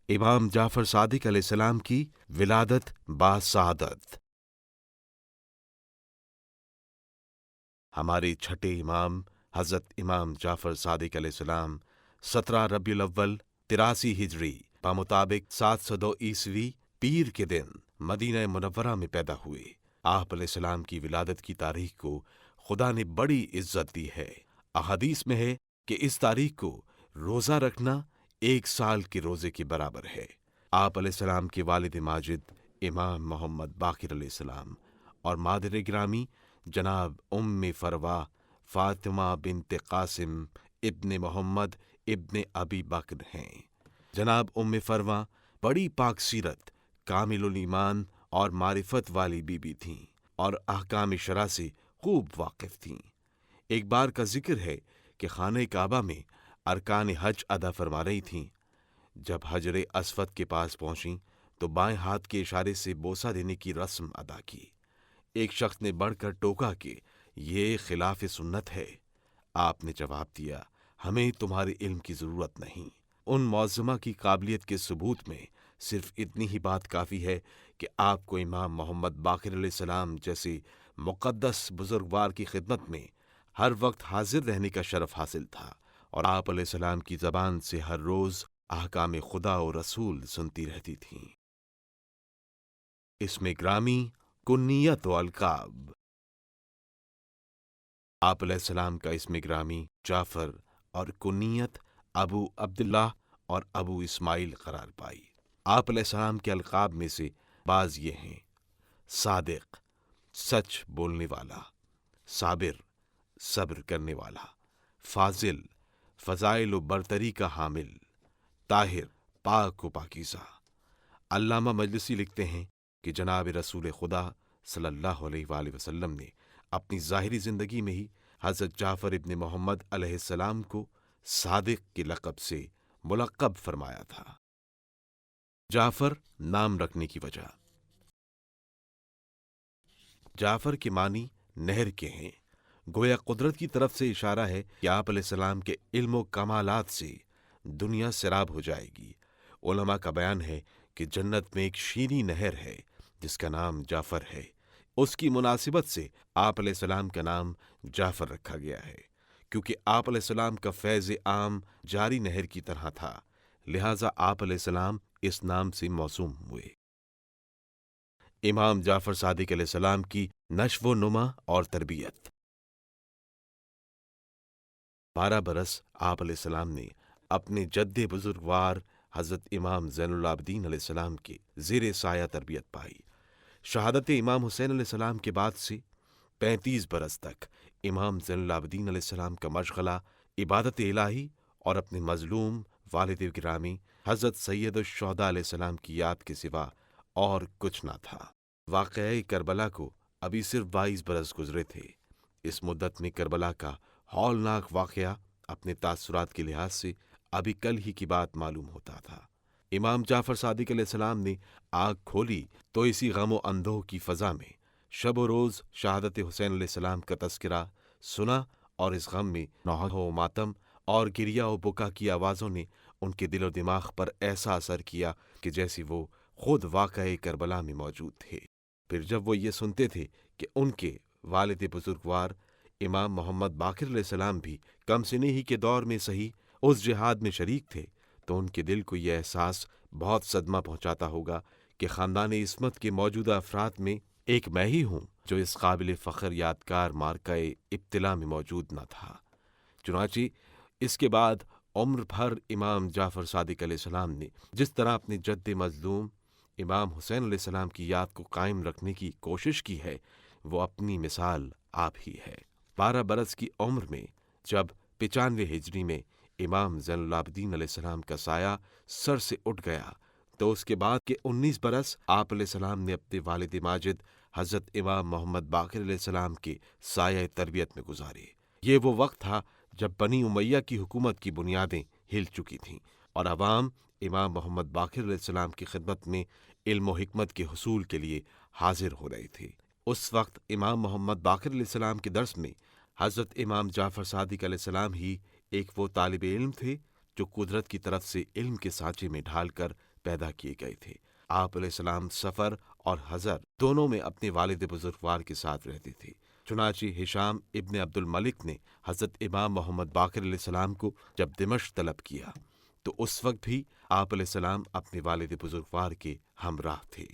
امام جعفر صادق علیہ السلام کی ولادت باسعادت۔ ہمارے چھٹے امام حضرت امام جعفر صادق علیہ السلام 17 ربیع الاول 83 ہجری بمطابق 702 عیسوی پیر کے دن مدینہ منورہ میں پیدا ہوئے۔ آپ علیہ السلام کی ولادت کی تاریخ کو خدا نے بڑی عزت دی ہے۔ احادیث میں ہے کہ اس تاریخ کو روزہ رکھنا 1 سال کے روزے کے برابر ہے۔ آپ علیہ السلام کے والد ماجد امام محمد باقر علیہ السلام اور مادر گرامی جناب فروا فاطمہ بنت قاسم ابن محمد ابن ابی بکر ہیں۔ جناب فروا بڑی پاک سیرت، کامل الایمان اور معرفت والی بی بی تھیں اور احکام شرع سے خوب واقف تھیں۔ ایک بار کا ذکر ہے کہ خانہ کعبہ میں ارکان حج ادا فرما رہی تھیں۔ جب حجر اسود کے پاس پہنچیں تو بائیں ہاتھ کے اشارے سے بوسہ دینے کی رسم ادا کی۔ ایک شخص نے بڑھ کر ٹوکا کہ یہ خلاف سنت ہے۔ آپ نے جواب دیا، ہمیں تمہارے علم کی ضرورت نہیں۔ ان معظمہ کی قابلیت کے ثبوت میں صرف اتنی ہی بات کافی ہے کہ آپ کو امام محمد باقر علیہ السلام جیسے مقدس بزرگوار کی خدمت میں ہر وقت حاضر رہنے کا شرف حاصل تھا، اور آپ علیہ السلام کی زبان سے ہر روز احکام خدا و رسول سنتی رہتی تھیں۔ اسم گرامی، کنیت و القاب۔ آپ علیہ السلام کا اسم گرامی جعفر اور کنیت ابو عبداللہ اور ابو اسماعیل قرار پائی۔ آپ علیہ السلام کے القاب میں سے بعض یہ ہیں: صادق، سچ بولنے والا، صابر، صبر کرنے والا، فاضل، فضائل و برتری کا حامل، طاہر، پاک و پاکیزہ۔ علامہ مجلسی لکھتے ہیں کہ جناب رسول خدا صلی اللہ علیہ وآلہ وسلم نے اپنی ظاہری زندگی میں ہی حضرت جعفر ابن محمد علیہ السلام کو صادق کے لقب سے ملقب فرمایا تھا۔ جعفر نام رکھنے کی وجہ۔ جعفر کے معنی نہر کے ہیں، گویا قدرت کی طرف سے اشارہ ہے کہ آپ علیہ السلام کے علم و کمالات سے دنیا سیراب ہو جائے گی۔ علماء کا بیان ہے کہ جنت میں ایک شیریں نہر ہے جس کا نام جعفر ہے۔ اس کی مناسبت سے آپ علیہ السلام کا نام جعفر رکھا گیا ہے، کیونکہ آپ علیہ السلام کا فیض عام جاری نہر کی طرح تھا، لہٰذا آپ علیہ السلام اس نام سے موسوم ہوئے۔ امام جعفر صادق علیہ السلام کی نشو و نما اور تربیت۔ 12 برس آپ علیہ السلام نے اپنے جد بزرگوار حضرت امام زین العابدین علیہ السلام کے زیر سایہ تربیت پائی۔ شہادت امام حسین علیہ السلام کے بعد سے 35 برس تک امام زین العابدین علیہ السلام کا مشغلہ عبادت الہی اور اپنے مظلوم والد گرامی حضرت سید الشہداء علیہ السلام کی یاد کے سوا اور کچھ نہ تھا۔ واقعہ کربلا کو ابھی صرف 22 برس گزرے تھے۔ اس مدت میں کربلا کا ہولناک واقعہ اپنے تاثرات کے لحاظ سے ابھی کل ہی کی بات معلوم ہوتا تھا۔ امام جعفر صادق علیہ السلام نے آنکھ کھولی تو اسی غم و اندوہ کی فضا میں شب و روز شہادت حسین علیہ السلام کا تذکرہ سنا، اور اس غم میں نوحہ و ماتم اور گریہ و بکا کی آوازوں نے ان کے دل و دماغ پر ایسا اثر کیا کہ جیسے وہ خود واقعہ کربلا میں موجود تھے۔ پھر جب وہ یہ سنتے تھے کہ ان کے والد بزرگوار امام محمد باقر علیہ السلام بھی کم سنی ہی کے دور میں صحیح اس جہاد میں شریک تھے، تو ان کے دل کو یہ احساس بہت صدمہ پہنچاتا ہوگا کہ خاندان عصمت کے موجودہ افراد میں ایک میں ہی ہوں جو اس قابل فخر یادگار معرکہ ابتلا میں موجود نہ تھا۔ چنانچہ اس کے بعد عمر بھر امام جعفر صادق علیہ السلام نے جس طرح اپنے جد مظلوم امام حسین علیہ السلام کی یاد کو قائم رکھنے کی کوشش کی ہے، وہ اپنی مثال آپ ہی ہے۔ 12 برس کی عمر میں جب 95 ہجری میں امام زین العابدین علیہ السلام کا سایہ سر سے اٹھ گیا، تو اس کے بعد کے 19 برس آپ علیہ السلام نے اپنے والد ماجد حضرت امام محمد باقر علیہ السلام کے سایہ تربیت میں گزارے۔ یہ وہ وقت تھا جب بنی امیہ کی حکومت کی بنیادیں ہل چکی تھیں اور عوام امام محمد باقر علیہ السلام کی خدمت میں علم و حکمت کے حصول کے لیے حاضر ہو رہے تھے۔ اس وقت امام محمد باقر علیہ السلام کے درس میں حضرت امام جعفر صادق علیہ السلام ہی ایک وہ طالب علم تھے جو قدرت کی طرف سے علم کے سانچے میں ڈھال کر پیدا کیے گئے تھے۔ آپ علیہ السلام سفر اور حضر دونوں میں اپنے والد بزرگوار کے ساتھ رہتے تھے۔ چنانچہ ہشام ابن عبد الملک نے حضرت امام محمد باقر علیہ السلام کو جب دمشق طلب کیا تو اس وقت بھی آپ علیہ السلام اپنے والد بزرگوار کے ہمراہ تھے۔